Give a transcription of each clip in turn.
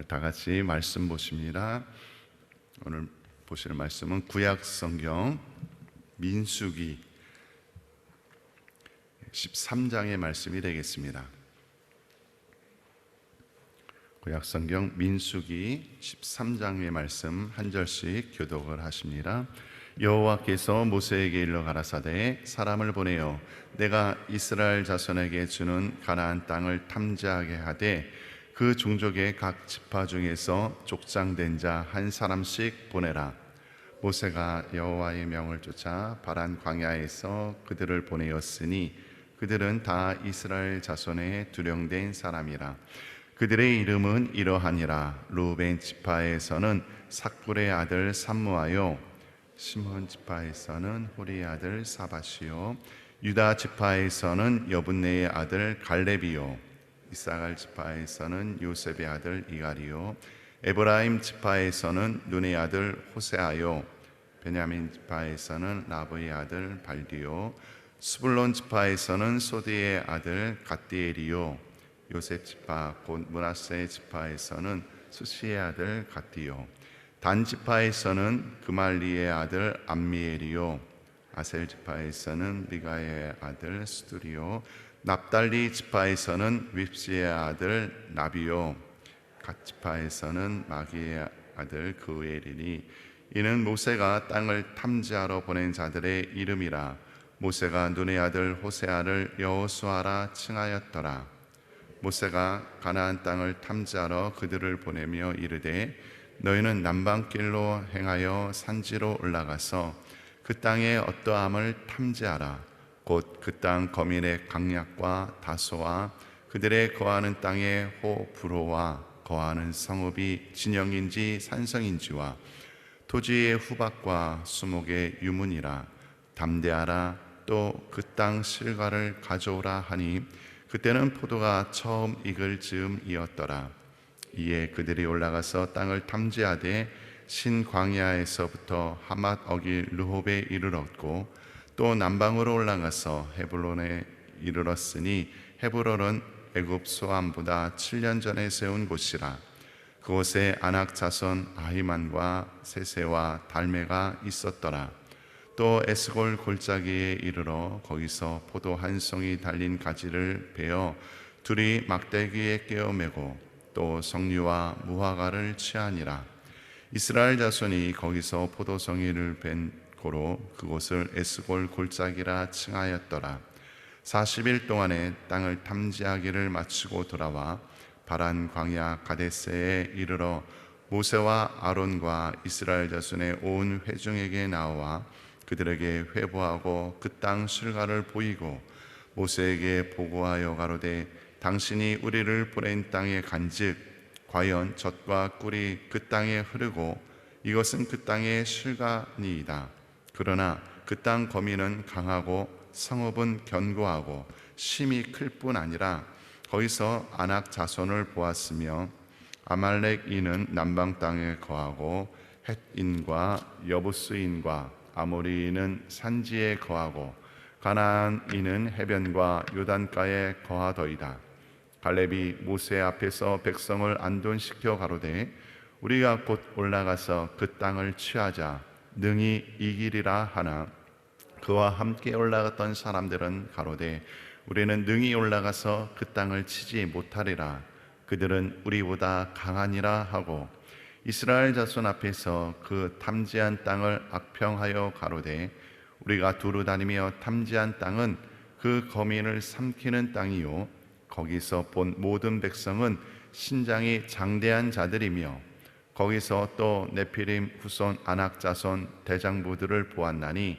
다 같이 말씀 보십니다. 오늘 보실 말씀은 구약 성경 민수기 13장의 말씀이 되겠습니다. 구약 성경 민수기 13장의 말씀 한 절씩 교독을 하십니다. 여호와께서 모세에게 일러 가라사대 사람을 보내어 내가 이스라엘 자손에게 주는 가나안 땅을 탐지하게 하되 그 종족의 각 지파 중에서 족장된 자 한 사람씩 보내라. 모세가 여호와의 명을 쫓아 바란 광야에서 그들을 보내었으니 그들은 다 이스라엘 자손의 두령된 사람이라. 그들의 이름은 이러하니라. 루벤 지파에서는 삭불의 아들 삼무하요, 시몬 지파에서는 호리의 아들 사밧이요, 유다 지파에서는 여분네의 아들 갈렙이요, 이사갈 지파에서는 요셉의 아들 이갈이요, 에브라임 지파에서는 눈의 아들 호세아요, 베냐민 지파에서는 라브의 아들 발디요, 스불론 지파에서는 소디의 아들 갓디엘이요, 요셉 지파 곧 므낫세 지파에서는 수시의 아들 갓디요, 단 지파에서는 그말리의 아들 암미엘이요, 아셀 지파에서는 미가의 아들 스두리요, 납달리 지파에서는 윕시의 아들 나비요, 갓 지파에서는 마기의 아들 그우엘이니 이는 모세가 땅을 탐지하러 보낸 자들의 이름이라. 모세가 눈의 아들 호세아를 여호수아라 칭하였더라. 모세가 가나안 땅을 탐지하러 그들을 보내며 이르되 너희는 남방길로 행하여 산지로 올라가서 그 땅의 어떠함을 탐지하라. 곧 그 땅 거민의 강약과 다소와 그들의 거하는 땅의 호브로와 거하는 성읍이 진영인지 산성인지와 토지의 후박과 수목의 유문이라. 담대하라. 또 그 땅 실과를 가져오라 하니 그때는 포도가 처음 익을 즈음이었더라. 이에 그들이 올라가서 땅을 탐지하되 신광야에서부터 하맛 어길 르홉에 이르렀고 또 남방으로 올라가서 헤불론에 이르렀으니 헤불론은 애굽 소암보다 7년 전에 세운 곳이라. 그곳에 아낙 자손 아히만과 세세와 달메가 있었더라. 또 에스골 골짜기에 이르러 거기서 포도 한 송이 달린 가지를 베어 둘이 막대기에 깨어 메고 또 석류와 무화과를 취하니라. 이스라엘 자손이 거기서 포도송이를 벤 고로 그곳을 에스골 골짜기라 칭하였더라. 40일 동안에 땅을 탐지하기를 마치고 돌아와 바란 광야 가데스에 이르러 모세와 아론과 이스라엘 자손의 온 회중에게 나와 그들에게 회보하고 그 땅 실과를 보이고 모세에게 보고하여 가로되 당신이 우리를 보낸 땅에 간즉 과연 젖과 꿀이 그 땅에 흐르고 이것은 그 땅의 실과니이다. 그러나 그 땅 거민은 강하고 성읍은 견고하고 심이 클 뿐 아니라 거기서 아낙 자손을 보았으며 아말렉인은 남방 땅에 거하고 헷인과 여부스인과 아모리인은 산지에 거하고 가나안인은 해변과 요단가에 거하더이다. 갈렙이 모세 앞에서 백성을 안돈시켜 가로되 우리가 곧 올라가서 그 땅을 취하자 능히 이기리라 하나 그와 함께 올라갔던 사람들은 가로되 우리는 능히 올라가서 그 땅을 치지 못하리라. 그들은 우리보다 강하니라 하고 이스라엘 자손 앞에서 그 탐지한 땅을 악평하여 가로되 우리가 두루 다니며 탐지한 땅은 그 거민을 삼키는 땅이요 거기서 본 모든 백성은 신장이 장대한 자들이며 거기서 또 네피림 후손 아낙 자손 대장부들을 보았나니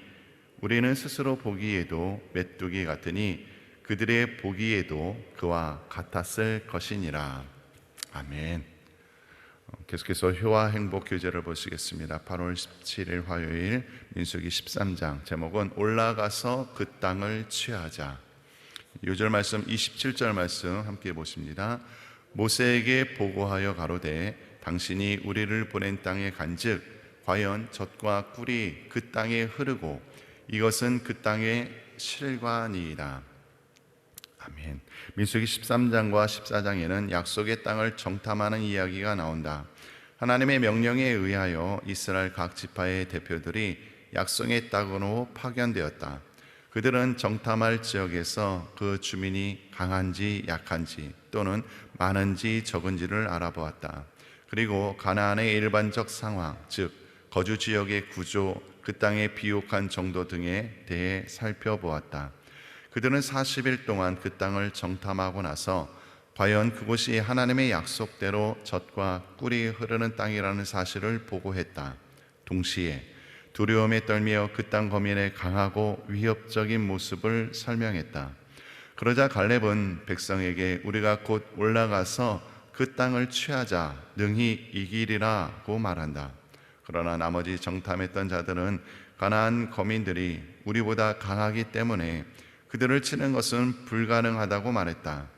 우리는 스스로 보기에도 메뚜기 같으니 그들의 보기에도 그와 같았을 것이니라. 아멘. 계속해서 효와 행복 교재를 보시겠습니다. 8월 17일 화요일 민수기 13장 제목은 올라가서 그 땅을 취하자. 요절 말씀 27절 말씀 함께 보십니다. 모세에게 보고하여 가로되 당신이 우리를 보낸 땅에 간즉 과연 젖과 꿀이 그 땅에 흐르고 이것은 그 땅의 실과니이다. 아멘. 민수기 13장과 14장에는 약속의 땅을 정탐하는 이야기가 나온다. 하나님의 명령에 의하여 이스라엘 각 지파의 대표들이 약속의 땅으로 파견되었다. 그들은 정탐할 지역에서 그 주민이 강한지 약한지 또는 많은지 적은지를 알아보았다. 그리고 가나안의 일반적 상황, 즉 거주 지역의 구조, 그 땅의 비옥한 정도 등에 대해 살펴보았다. 그들은 40일 동안 그 땅을 정탐하고 나서 과연 그곳이 하나님의 약속대로 젖과 꿀이 흐르는 땅이라는 사실을 보고했다. 동시에 두려움에 떨며 그 땅 거민의 강하고 위협적인 모습을 설명했다. 그러자 갈렙은 백성에게 우리가 곧 올라가서 그 땅을 취하자, 능히 이기리라고 말한다. 그러나 나머지 정탐했던 자들은 가나안 거민들이 우리보다 강하기 때문에 그들을 치는 것은 불가능하다고 말했다.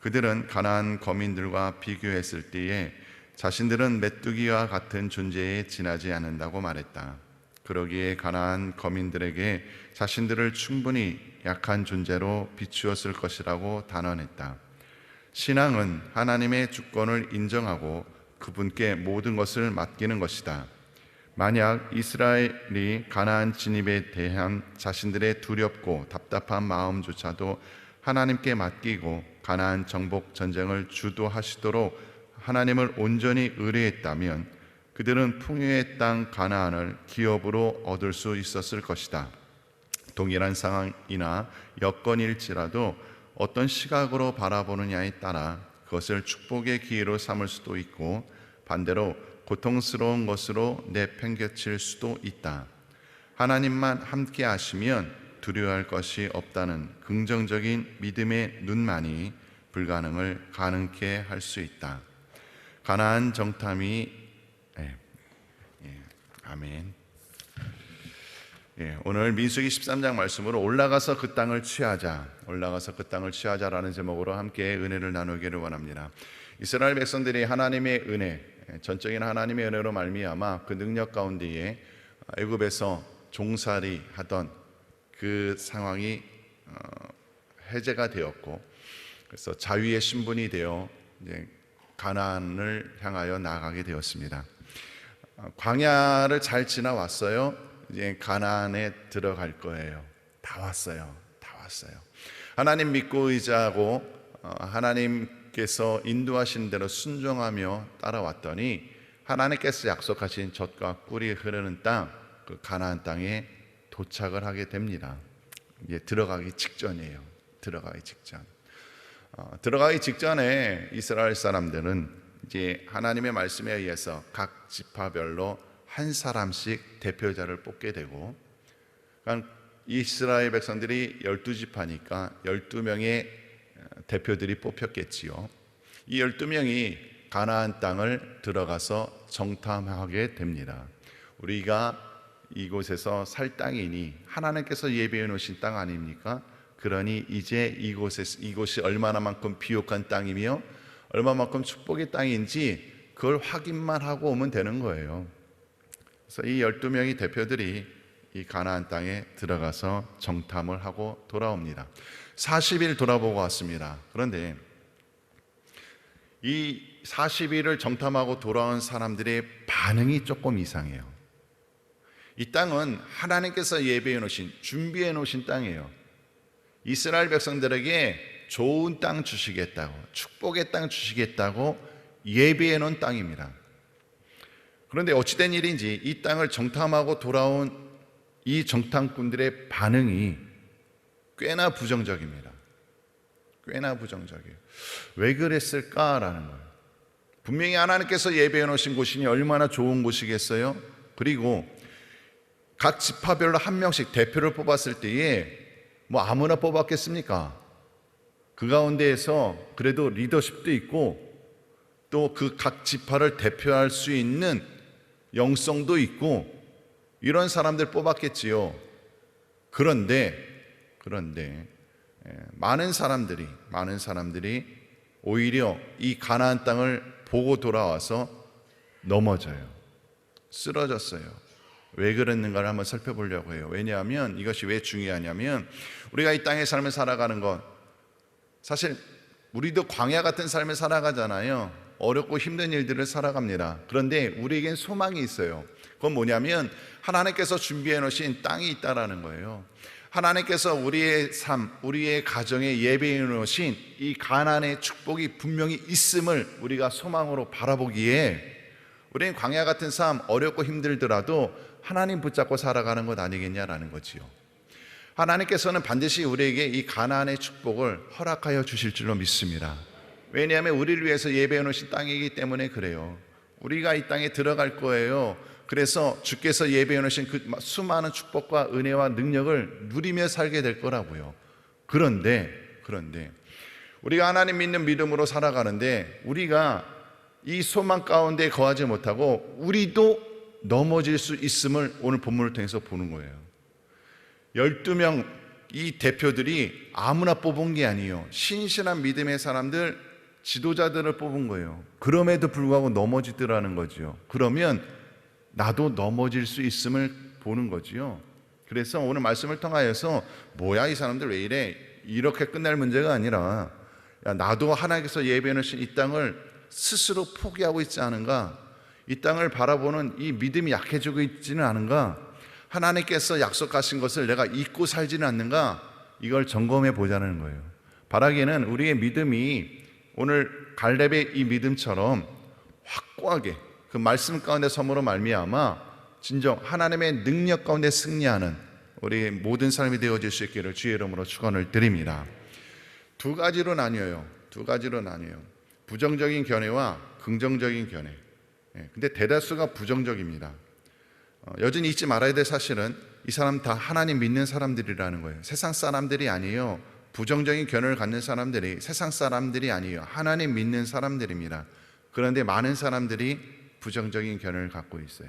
그들은 가나안 거민들과 비교했을 때에 자신들은 메뚜기와 같은 존재에 지나지 않는다고 말했다. 그러기에 가나안 거민들에게 자신들을 충분히 약한 존재로 비추었을 것이라고 단언했다. 신앙은 하나님의 주권을 인정하고 그분께 모든 것을 맡기는 것이다. 만약 이스라엘이 가나안 진입에 대한 자신들의 두렵고 답답한 마음조차도 하나님께 맡기고 가나안 정복 전쟁을 주도하시도록 하나님을 온전히 의뢰했다면 그들은 풍요의 땅 가나안을 기업으로 얻을 수 있었을 것이다. 동일한 상황이나 여건일지라도 어떤 시각으로 바라보느냐에 따라 그것을 축복의 기회로 삼을 수도 있고 반대로 고통스러운 것으로 내팽개칠 수도 있다. 하나님만 함께 하시면 두려워할 것이 없다는 긍정적인 믿음의 눈만이 불가능을 가능케 할 수 있다. 가나안 정탐이 아멘. 오늘 민수기 13장 말씀으로 올라가서 그 땅을 취하자, 올라가서 그 땅을 취하자라는 제목으로 함께 은혜를 나누기를 원합니다. 이스라엘 백성들이 하나님의 은혜, 전적인 하나님의 은혜로 말미암아 그 능력 가운데에 애굽에서 종살이 하던 그 상황이 해제가 되었고, 그래서 자유의 신분이 되어 이제 가나안을 향하여 나아가게 되었습니다. 광야를 잘 지나왔어요. 이제 가나안에 들어갈 거예요. 다 왔어요. 하나님 믿고 의지하고 하나님께서 인도하신 대로 순종하며 따라왔더니 하나님께서 약속하신 젖과 꿀이 흐르는 땅, 그 가나안 땅에 도착을 하게 됩니다. 이제 들어가기 직전이에요. 들어가기 직전에 이스라엘 사람들은 이제 하나님의 말씀에 의해서 각 지파별로 한 사람씩 대표자를 뽑게 되고, 그러니까 이스라엘 백성들이 12지파니까 12명의 대표들이 뽑혔겠지요. 이 12명이 가나안 땅을 들어가서 정탐하게 됩니다. 우리가 이곳에서 살 땅이니 하나님께서 예비해 놓으신 땅 아닙니까? 그러니 이제 이곳이 얼마나만큼 비옥한 땅이며 얼마만큼 축복의 땅인지 그걸 확인만 하고 오면 되는 거예요. 그래서 이 12명의 대표들이 이 가나안 땅에 들어가서 정탐을 하고 돌아옵니다. 40일 돌아보고 왔습니다. 그런데 이 40일을 정탐하고 돌아온 사람들의 반응이 조금 이상해요. 이 땅은 하나님께서 예비해 놓으신, 준비해 놓으신 땅이에요. 이스라엘 백성들에게 좋은 땅 주시겠다고, 축복의 땅 주시겠다고 예비해 놓은 땅입니다. 그런데 어찌된 일인지 이 땅을 정탐하고 돌아온 이 정탐꾼들의 반응이 꽤나 부정적입니다. 왜 그랬을까라는 거예요. 분명히 하나님께서 예배해 놓으신 곳이니 얼마나 좋은 곳이겠어요? 그리고 각 지파별로 한 명씩 대표를 뽑았을 때에 뭐 아무나 뽑았겠습니까? 그 가운데에서 그래도 리더십도 있고 또 그 각 지파를 대표할 수 있는 영성도 있고 이런 사람들 뽑았겠지요. 그런데 많은 사람들이 오히려 이 가나안 땅을 보고 돌아와서 넘어져요. 쓰러졌어요. 왜 그랬는가를 한번 살펴보려고 해요. 왜냐하면 이것이 왜 중요하냐면 우리가 이 땅의 삶을 살아가는 것, 사실 우리도 광야 같은 삶을 살아가잖아요. 어렵고 힘든 일들을 살아갑니다. 그런데 우리에겐 소망이 있어요. 그건 뭐냐면 하나님께서 준비해 놓으신 땅이 있다라는 거예요. 하나님께서 우리의 삶, 우리의 가정에 예배해 놓으신 이 가나안의 축복이 분명히 있음을 우리가 소망으로 바라보기에 우리는 광야 같은 삶, 어렵고 힘들더라도 하나님 붙잡고 살아가는 것 아니겠냐라는 거지요. 하나님께서는 반드시 우리에게 이 가나안의 축복을 허락하여 주실 줄로 믿습니다. 왜냐하면 우리를 위해서 예배해 놓으신 땅이기 때문에 그래요. 우리가 이 땅에 들어갈 거예요. 그래서 주께서 예배해 놓으신 그 수많은 축복과 은혜와 능력을 누리며 살게 될 거라고요. 그런데 우리가 하나님 믿는 믿음으로 살아가는데 우리가 이 소망 가운데 거하지 못하고 우리도 넘어질 수 있음을 오늘 본문을 통해서 보는 거예요. 12명 이 대표들이 아무나 뽑은 게 아니에요. 신실한 믿음의 사람들, 지도자들을 뽑은 거예요. 그럼에도 불구하고 넘어지더라는 거죠. 그러면 나도 넘어질 수 있음을 보는 거지요. 그래서 오늘 말씀을 통하여서 뭐야 이 사람들 왜 이래? 이렇게 끝날 문제가 아니라 나도 하나님께서 예배해 놓으신 이 땅을 스스로 포기하고 있지 않은가? 이 땅을 바라보는 이 믿음이 약해지고 있지는 않은가? 하나님께서 약속하신 것을 내가 잊고 살지는 않는가? 이걸 점검해 보자는 거예요. 바라기는 우리의 믿음이 오늘 갈렙의 이 믿음처럼 확고하게 그 말씀 가운데 섬으로 말미암아 진정 하나님의 능력 가운데 승리하는 우리 모든 사람이 되어질 수 있기를 주의 이름으로 축원을 드립니다. 두 가지로 나뉘어요. 부정적인 견해와 긍정적인 견해. 근데 대다수가 부정적입니다. 여전히 잊지 말아야 될 사실은 이 사람 다 하나님 믿는 사람들이라는 거예요. 세상 사람들이 아니에요. 부정적인 견해를 갖는 사람들이 세상 사람들이 아니에요. 하나님 믿는 사람들입니다. 그런데 많은 사람들이 부정적인 견해를 갖고 있어요.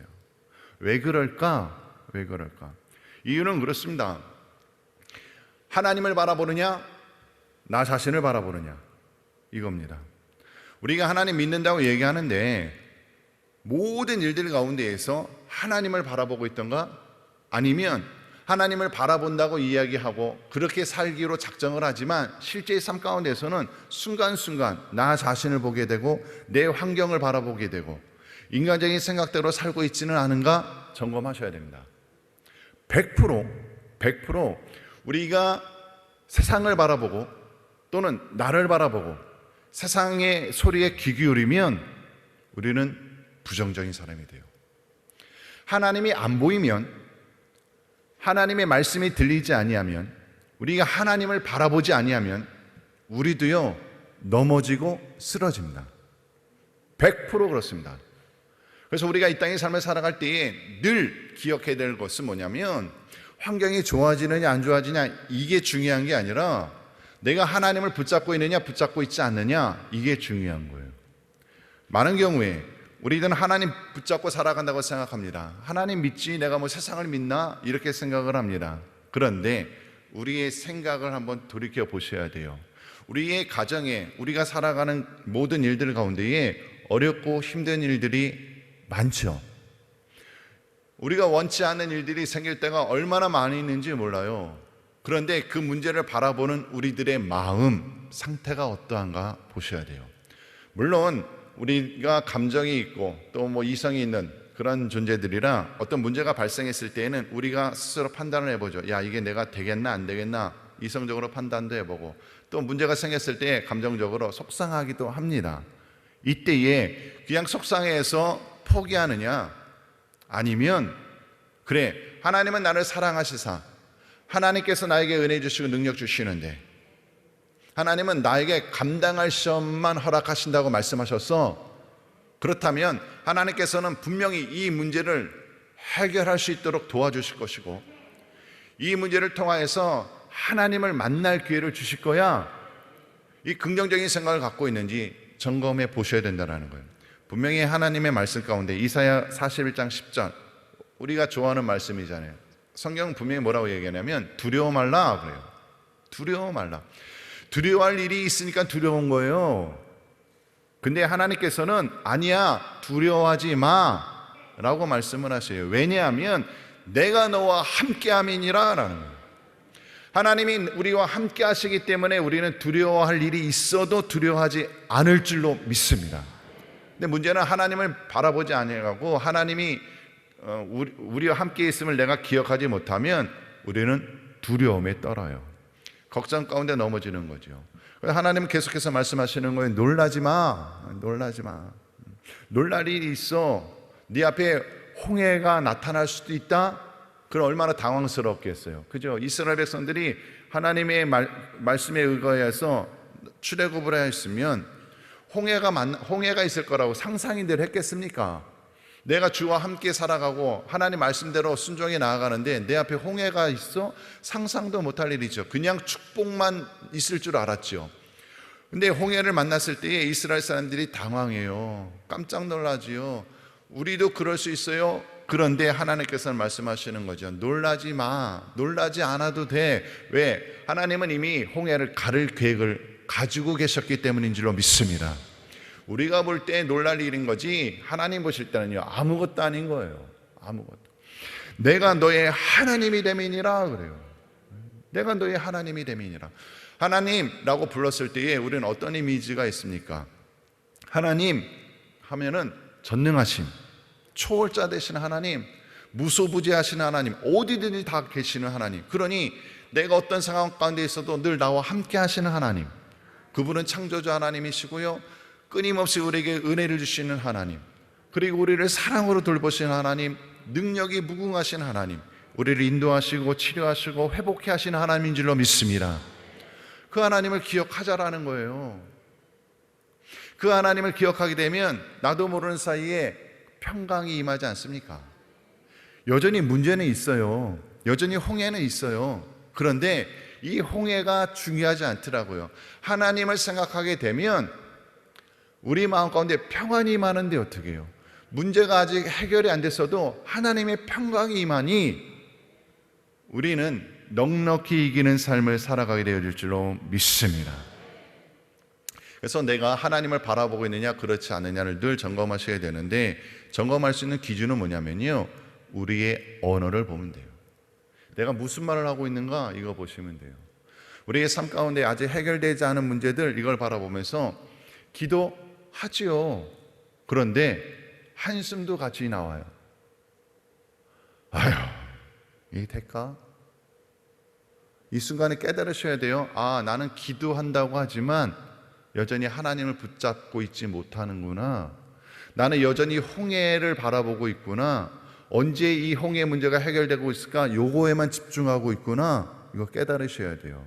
왜 그럴까? 이유는 그렇습니다. 하나님을 바라보느냐, 나 자신을 바라보느냐, 이겁니다. 우리가 하나님 믿는다고 얘기하는데 모든 일들 가운데에서 하나님을 바라보고 있던가, 아니면 하나님을 바라본다고 이야기하고 그렇게 살기로 작정을 하지만 실제의 삶 가운데서는 순간순간 나 자신을 보게 되고 내 환경을 바라보게 되고 인간적인 생각대로 살고 있지는 않은가 점검하셔야 됩니다. 100% 우리가 세상을 바라보고 또는 나를 바라보고 세상의 소리에 귀 기울이면 우리는 부정적인 사람이 돼요. 하나님이 안 보이면, 하나님의 말씀이 들리지 아니하면, 우리가 하나님을 바라보지 아니하면 우리도요 넘어지고 쓰러집니다. 100% 그렇습니다. 그래서 우리가 이 땅의 삶을 살아갈 때에 늘 기억해야 될 것은 뭐냐면 환경이 좋아지느냐 안 좋아지냐 이게 중요한 게 아니라 내가 하나님을 붙잡고 있느냐 붙잡고 있지 않느냐 이게 중요한 거예요. 많은 경우에 우리들은 하나님 붙잡고 살아간다고 생각합니다. 하나님 믿지 내가 뭐 세상을 믿나 이렇게 생각을 합니다. 그런데 우리의 생각을 한번 돌이켜 보셔야 돼요. 우리의 가정에 우리가 살아가는 모든 일들 가운데에 어렵고 힘든 일들이 많죠. 우리가 원치 않는 일들이 생길 때가 얼마나 많이 있는지 몰라요. 그런데 그 문제를 바라보는 우리들의 마음 상태가 어떠한가 보셔야 돼요. 물론 우리가 감정이 있고 또 뭐 이성이 있는 그런 존재들이라 어떤 문제가 발생했을 때에는 우리가 스스로 판단을 해보죠. 야, 이게 내가 되겠나 안 되겠나 이성적으로 판단도 해보고 또 문제가 생겼을 때 감정적으로 속상하기도 합니다. 이때에 그냥 속상해서 포기하느냐, 아니면 그래 하나님은 나를 사랑하시사 하나님께서 나에게 은혜 주시고 능력 주시는데 하나님은 나에게 감당할 시험만 허락하신다고 말씀하셔서 그렇다면 하나님께서는 분명히 이 문제를 해결할 수 있도록 도와주실 것이고 이 문제를 통하여서 하나님을 만날 기회를 주실 거야, 이 긍정적인 생각을 갖고 있는지 점검해 보셔야 된다는 거예요. 분명히 하나님의 말씀 가운데 이사야 41장 10절 우리가 좋아하는 말씀이잖아요. 성경은 분명히 뭐라고 얘기하냐면 두려워 말라 그래요. 두려워 말라. 두려워할 일이 있으니까 두려운 거예요. 근데 하나님께서는 아니야 두려워하지 마 라고 말씀을 하세요. 왜냐하면 내가 너와 함께함이니라 라는 거예요. 하나님이 우리와 함께 하시기 때문에 우리는 두려워할 일이 있어도 두려워하지 않을 줄로 믿습니다. 근데 문제는 하나님을 바라보지 아니하고 하나님이 우리와 함께 있음을 내가 기억하지 못하면 우리는 두려움에 떨어요. 걱정 가운데 넘어지는 거죠. 하나님은 계속해서 말씀하시는 거예요. 놀라지 마. 놀라지 마. 놀랄 일이 있어. 네 앞에 홍해가 나타날 수도 있다. 그럼 얼마나 당황스럽겠어요. 그죠? 이스라엘 백성들이 하나님의 말씀에 의거해서 출애굽을 했으면 홍해가 있을 거라고 상상인들 했겠습니까? 내가 주와 함께 살아가고 하나님 말씀대로 순종해 나아가는데 내 앞에 홍해가 있어? 상상도 못할 일이죠. 그냥 축복만 있을 줄 알았죠. 근데 홍해를 만났을 때에 이스라엘 사람들이 당황해요. 깜짝 놀라지요. 우리도 그럴 수 있어요. 그런데 하나님께서는 말씀하시는 거죠. 놀라지 마. 놀라지 않아도 돼. 왜? 하나님은 이미 홍해를 가를 계획을 가지고 계셨기 때문인 줄로 믿습니다. 우리가 볼 때 놀랄 일인 거지 하나님 보실 때는요 아무것도 아닌 거예요. 아무것도. 내가 너의 하나님이 됨이니라 그래요. 내가 너의 하나님이 됨이니라. 하나님라고 불렀을 때에 우리는 어떤 이미지가 있습니까? 하나님 하면은 전능하심, 초월자 되시는 하나님, 무소부재하시는 하나님, 어디든지 다 계시는 하나님. 그러니 내가 어떤 상황 가운데 있어도 늘 나와 함께 하시는 하나님. 그분은 창조주 하나님이시고요, 끊임없이 우리에게 은혜를 주시는 하나님, 그리고 우리를 사랑으로 돌보시는 하나님, 능력이 무궁하신 하나님, 우리를 인도하시고 치료하시고 회복해 하시는 하나님인 줄로 믿습니다. 그 하나님을 기억하자라는 거예요. 그 하나님을 기억하게 되면 나도 모르는 사이에 평강이 임하지 않습니까? 여전히 문제는 있어요. 여전히 홍해는 있어요. 그런데 이 홍해가 중요하지 않더라고요. 하나님을 생각하게 되면 우리 마음 가운데 평안이 임하는데 어떻게 해요? 문제가 아직 해결이 안 됐어도 하나님의 평강이 임하니 우리는 넉넉히 이기는 삶을 살아가게 되어질 줄로 믿습니다. 그래서 내가 하나님을 바라보고 있느냐 그렇지 않느냐를 늘 점검하셔야 되는데, 점검할 수 있는 기준은 뭐냐면요, 우리의 언어를 보면 돼요. 내가 무슨 말을 하고 있는가 이거 보시면 돼요. 우리의 삶 가운데 아직 해결되지 않은 문제들, 이걸 바라보면서 기도하지요. 그런데 한숨도 같이 나와요. 아휴, 이게 될까? 이 순간에 깨달으셔야 돼요. 아, 나는 기도한다고 하지만 여전히 하나님을 붙잡고 있지 못하는구나. 나는 여전히 홍해를 바라보고 있구나. 언제 이 홍해 문제가 해결되고 있을까? 요거에만 집중하고 있구나. 이거 깨달으셔야 돼요.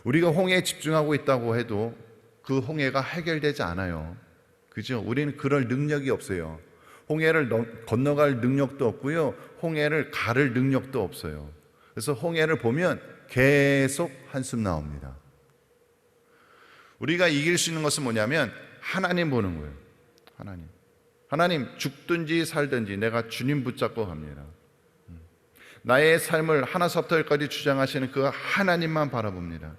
우리가 홍해에 집중하고 있다고 해도 그 홍해가 해결되지 않아요. 그죠? 우리는 그럴 능력이 없어요. 홍해를 건너갈 능력도 없고요, 홍해를 가를 능력도 없어요. 그래서 홍해를 보면 계속 한숨 나옵니다. 우리가 이길 수 있는 것은 뭐냐면 하나님 보는 거예요. 하나님 죽든지 살든지 내가 주님 붙잡고 갑니다. 나의 삶을 하나서부터 열까지 주장하시는 그 하나님만 바라봅니다.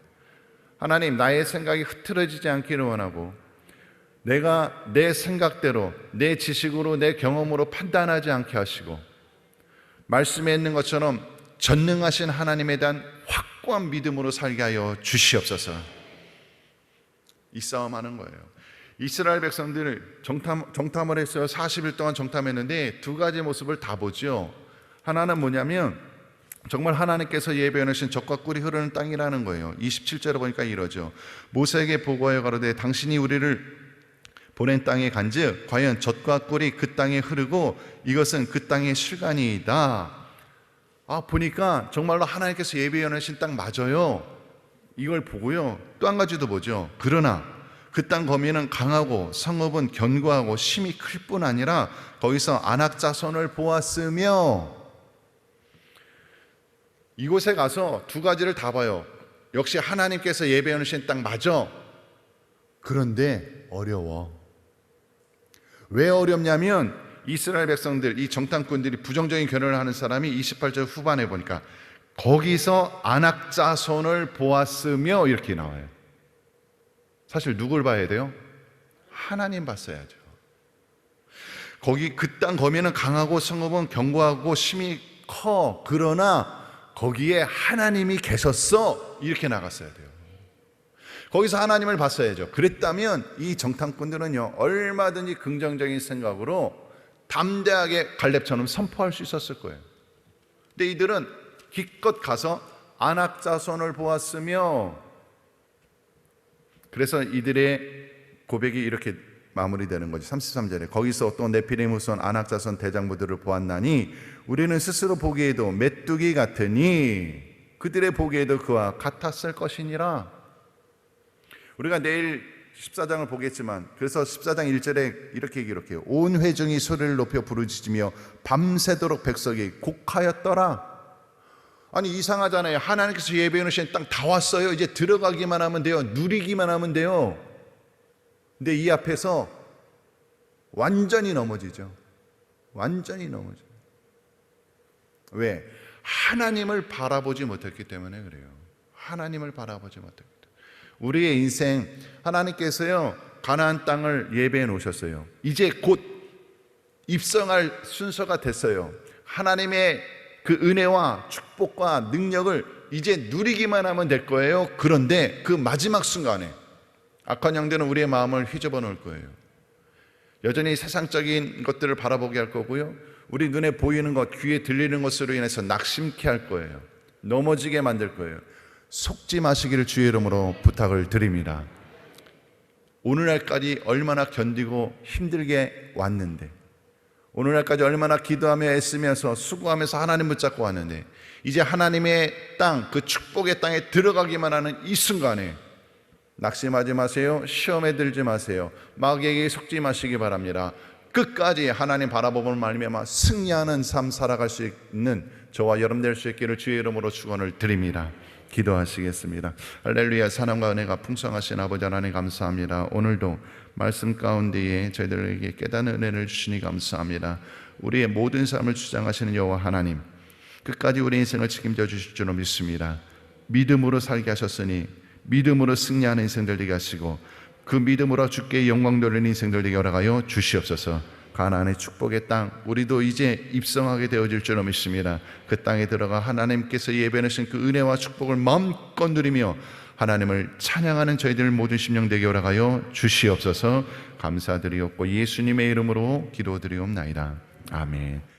하나님, 나의 생각이 흐트러지지 않기를 원하고 내가 내 생각대로, 내 지식으로, 내 경험으로 판단하지 않게 하시고 말씀에 있는 것처럼 전능하신 하나님에 대한 확고한 믿음으로 살게 하여 주시옵소서. 이 싸움하는 거예요. 이스라엘 백성들 정탐을 했어요. 40일 동안 정탐했는데 두 가지 모습을 다 보죠. 하나는 뭐냐면 정말 하나님께서 예비해 놓으신 젖과 꿀이 흐르는 땅이라는 거예요. 27절에 보니까 이러죠. 모세에게 보고하여 가로되 당신이 우리를 보낸 땅에 간즉 과연 젖과 꿀이 그 땅에 흐르고 이것은 그 땅의 실간이다. 아, 보니까 정말로 하나님께서 예비해 놓으신 땅 맞아요. 이걸 보고요, 또 한 가지도 보죠. 그러나 그 땅 거민은 강하고 성읍은 견고하고 심이 클 뿐 아니라 거기서 안악 자손을 보았으며, 이곳에 가서 두 가지를 다 봐요. 역시 하나님께서 예배해 놓으신 땅 맞아. 그런데 어려워. 왜 어렵냐면 이스라엘 백성들, 이 정탐꾼들이 부정적인 결혼을 하는 사람이 28절 후반에 보니까 거기서 안악 자손을 보았으며 이렇게 나와요. 사실 누굴 봐야 돼요? 하나님 봤어야죠. 거기 그 땅 거민은 강하고 성읍은 견고하고 심이 커. 그러나 거기에 하나님이 계셨어, 이렇게 나갔어야 돼요. 거기서 하나님을 봤어야죠. 그랬다면 이 정탐꾼들은요, 얼마든지 긍정적인 생각으로 담대하게 갈렙처럼 선포할 수 있었을 거예요. 근데 이들은 기껏 가서 아낙 자손을 보았으며, 그래서 이들의 고백이 이렇게 마무리되는 거죠. 33절에 거기서 또 네피림 후손 아낙 자손 대장부들을 보았나니 우리는 스스로 보기에도 메뚜기 같으니 그들의 보기에도 그와 같았을 것이니라. 우리가 내일 14장을 보겠지만, 그래서 14장 1절에 이렇게 기록해요. 온 회중이 소리를 높여 부르짖으며 밤새도록 백성이 곡하였더라. 아니, 이상하잖아요. 하나님께서 예배해 놓으신 땅 다 왔어요. 이제 들어가기만 하면 돼요. 누리기만 하면 돼요. 근데 이 앞에서 완전히 넘어지죠. 완전히 넘어져요. 왜? 하나님을 바라보지 못했기 때문에 그래요. 하나님을 바라보지 못했기 때문에. 우리의 인생, 하나님께서요, 가나안 땅을 예배해 놓으셨어요. 이제 곧 입성할 순서가 됐어요. 하나님의 그 은혜와 축복과 능력을 이제 누리기만 하면 될 거예요. 그런데 그 마지막 순간에 악한 영들은 우리의 마음을 휘저어 놓을 거예요. 여전히 세상적인 것들을 바라보게 할 거고요, 우리 눈에 보이는 것, 귀에 들리는 것으로 인해서 낙심케 할 거예요. 넘어지게 만들 거예요. 속지 마시기를 주의 이름으로 부탁을 드립니다. 오늘날까지 얼마나 견디고 힘들게 왔는데, 오늘날까지 얼마나 기도하며 애쓰면서 수고하면서 하나님 붙잡고 왔는데, 이제 하나님의 땅, 그 축복의 땅에 들어가기만 하는 이 순간에 낙심하지 마세요. 시험에 들지 마세요. 마귀에게 속지 마시기 바랍니다. 끝까지 하나님 바라보는 말미암아 승리하는 삶 살아갈 수 있는 저와 여러분 될 수 있기를 주의 이름으로 축원을 드립니다. 기도하시겠습니다. 할렐루야. 사랑과 은혜가 풍성하신 아버지 하나님 감사합니다. 오늘도 말씀 가운데에 저희들에게 깨닫는 은혜를 주시니 감사합니다. 우리의 모든 삶을 주장하시는 여호와 하나님, 끝까지 우리 인생을 책임져 주실 줄로 믿습니다. 믿음으로 살게 하셨으니 믿음으로 승리하는 인생들 되게 하시고, 그 믿음으로 주께 영광 돌리는 인생들 되게 허락하여 주시옵소서. 가나안의 축복의 땅, 우리도 이제 입성하게 되어질 줄로 믿습니다. 그 땅에 들어가 하나님께서 예배하신 그 은혜와 축복을 마음껏 누리며 하나님을 찬양하는 저희들 모든 심령 되게 허락하여 주시옵소서. 감사드리옵고 예수님의 이름으로 기도드리옵나이다. 아멘.